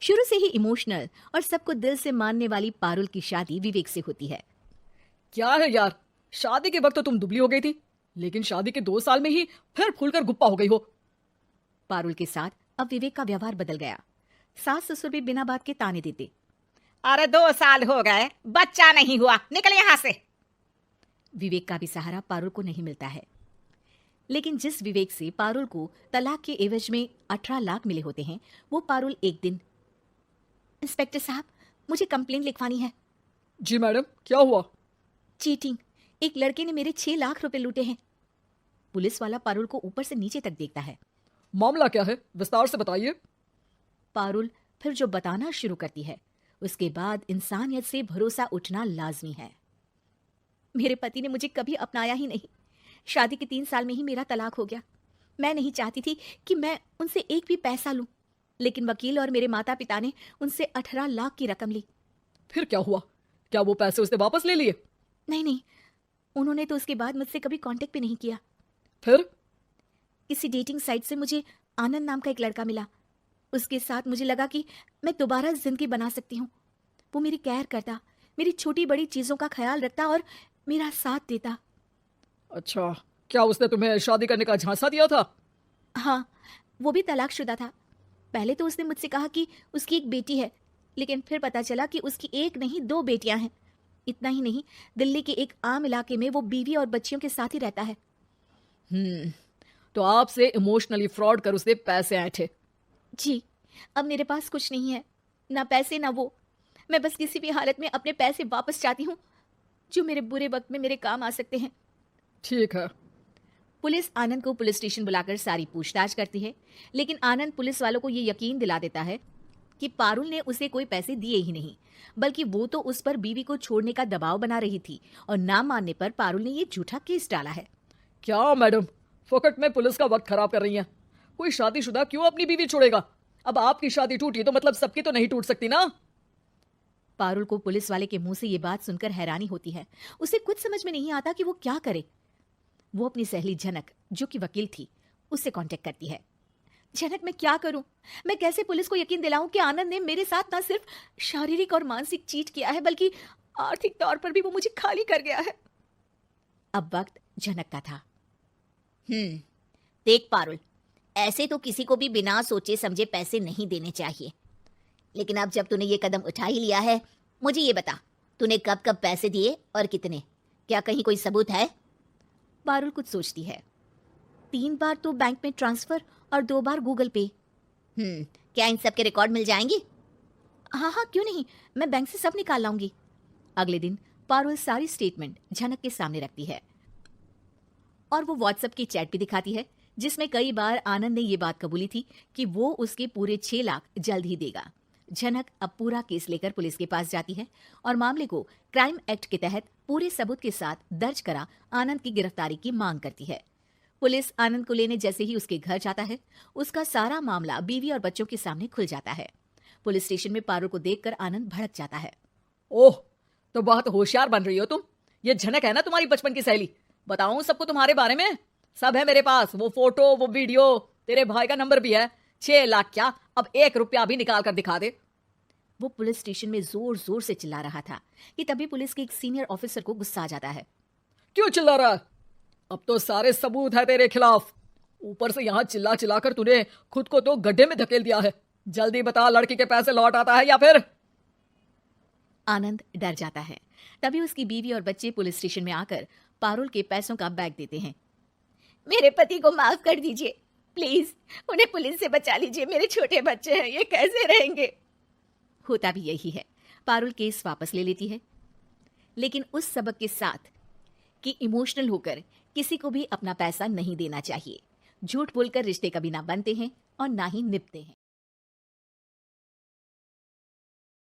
शुरू से ही इमोशनल और सबको दिल से मानने वाली पारुल की शादी विवेक से होती है। क्या है यार, शादी के वक्त तो तुम दुबली हो गई थी, लेकिन शादी के 2 साल में ही फिर फूलकर गुप्पा हो गई हो। पारुल के साथ अब विवेक का व्यवहार बदल गया। सास ससुर भी बिना बात के ताने देते। अरे 2 साल हो गए, बच्चा नहीं हुआ, निकल यहाँ से। विवेक का भी सहारा पारुल को नहीं मिलता है। लेकिन जिस विवेक से पारुल को तलाक के एवज में 18 लाख मिले होते हैं, वो पारुल एक दिन, इंस्पेक्टर साहब मुझे कंप्लेंट लिखवानी है। जी मैडम, क्या हुआ? चीटिंग, एक लड़के ने मेरे 6 लाख रुपए लूटे हैं। पुलिस वाला पारुल को ऊपर से नीचे तक देखता है। मामला क्या है, विस्तार से बताइए। पारुल फिर जो बताना शुरू करती है, उसके बाद इंसानियत से भरोसा उठना लाजमी है। मेरे पति ने मुझे कभी अपनाया ही नहीं। शादी के 3 साल में ही मेरा तलाक हो गया। मैं नहीं चाहती थी कि मैं उनसे एक भी पैसा लूं, लेकिन वकील और मेरे माता पिता ने उनसे 18 लाख की रकम ली। फिर क्या हुआ? क्या वो पैसे उसने वापस ले लिए? नहीं, उन्होंने तो उसके बाद मुझसे कभी कांटेक्ट भी नहीं किया। फिर? किसी डेटिंग साइट से मुझे आनंद नाम का एक लड़का मिला। उसके साथ मुझे लगा कि मैं दोबारा जिंदगी बना सकती हूँ। वो मेरी केयर करता, मेरी छोटी बड़ी चीजों का ख्याल रखता और मेरा साथ देता। अच्छा, क्या उसने तुम्हें शादी करने का झांसा दिया था? हाँ, वो भी तलाकशुदा था। पहले तो उसने मुझसे कहा कि उसकी एक बेटी है, लेकिन फिर पता चला कि उसकी एक नहीं 2 बेटियां हैं। इतना ही नहीं, दिल्ली के एक आम इलाके में वो बीवी और बच्चियों के साथ ही रहता है। तो आपसे इमोशनली फ्रॉड कर उसने पैसे ऐंठे। जी, अब मेरे पास कुछ नहीं है, ना पैसे ना वो। मैं बस किसी भी हालत में अपने पैसे वापस चाहती हूँ, जो मेरे बुरे वक्त में मेरे काम आ सकते हैं। ठीक है। पुलिस आनंद को पुलिस स्टेशन बुलाकर सारी पूछताछ करती है, लेकिन आनंद पुलिस वालों को ये यकीन दिला देता है कि पारुल ने उसे कोई पैसे दिए ही नहीं, बल्कि वो तो उस पर बीवी को छोड़ने का दबाव बना रही थी और ना मानने पर पारुल ने ये झूठा केस डाला है। क्या मैडम, फोकट में पुलिस का वक्त खराब कर रही हैं? कोई शादीशुदा क्यों अपनी बीवी छोड़ेगा? अब आपकी शादी टूटी तो मतलब सबकी तो नहीं टूट सकती ना। पारुल को पुलिस वाले के मुंह से ये बात सुनकर हैरानी होती है। उसे कुछ समझ में नहीं आता कि वो क्या करे। वो अपनी सहेली जनक, जो कि वकील थी, उससे कांटेक्ट करती है। जनक, मैं क्या करूं? मैं कैसे पुलिस को यकीन दिलाऊं कि आनंद ने मेरे साथ न सिर्फ शारीरिक और मानसिक चीट किया है, बल्कि आर्थिक तौर पर भी वो मुझे खाली कर गया है। अब वक्त जनक का था। देख पारुल, ऐसे तो किसी को भी बिना सोचे समझे पैसे नहीं देने चाहिए, लेकिन अब जब तूने ये कदम उठा ही लिया है, मुझे ये बता, तूने कब कब पैसे दिए और कितने? क्या कहीं कोई सबूत है? पारुल कुछ सोचती है। 3 बार तो बैंक में ट्रांसफर और 2 बार गूगल पे। क्या इन सब के रिकॉर्ड मिल जाएंगे? हाँ, क्यों नहीं, मैं बैंक से सब निकाल लाऊंगी। अगले दिन पारुल सारी स्टेटमेंट जनक के सामने रखती है और वो व्हाट्सएप की चैट भी दिखाती है, जिसमें कई बार आनंद ने ये बात कबूली थी कि वो उसके पूरे 6 लाख जल्द ही देगा। जनक अब पूरा केस लेकर पुलिस के पास जाती है और मामले को क्राइम एक्ट के तहत पूरे सबूत के साथ दर्ज करा आनंद की गिरफ्तारी की मांग करती है। पुलिस आनंद को लेने जैसे ही उसके घर जाता है, उसका सारा मामला बीवी और बच्चों के सामने खुल जाता है। पुलिस स्टेशन में पारुल को देखकर आनंद भड़क जाता है। ओह, तो बहुत होशियार बन रही हो तुम। ये झनक है ना तुम्हारी बचपन की सहेली? बताऊं सबको तुम्हारे बारे में? सब है मेरे पास, वो फोटो, वो वीडियो, तेरे भाई का नंबर भी है। 6 लाख क्या, अब 1 रुपया भी निकाल कर दिखा दे। वो पुलिस स्टेशन में जोर जोर से चिल्ला रहा था कि तभी पुलिस के एक सीनियर ऑफिसर को गुस्सा आ जाता है। क्यों चिल्ला रहा है? अब तो सारे सबूत है तेरे खिलाफ। ऊपर से यहाँ चिल्ला चिल्ला कर तूने खुद को तो गड्ढे में धकेल दिया है। जल्दी बता, लड़की के पैसे लौट आता है या फिर? आनंद डर जाता है। तभी उसकी बीवी और बच्चे पुलिस स्टेशन में आकर पारुल के पैसों का बैग देते हैं। मेरे पति को माफ कर दीजिए, प्लीज उन्हें पुलिस से बचा लीजिए, मेरे छोटे बच्चे हैं, ये कैसे रहेंगे? होता भी यही है। पारुल केस वापस ले लेती है, लेकिन उस सबक के साथ कि इमोशनल होकर किसी को भी अपना पैसा नहीं देना चाहिए। झूठ बोलकर रिश्ते कभी ना बनते हैं और ना ही निभते हैं।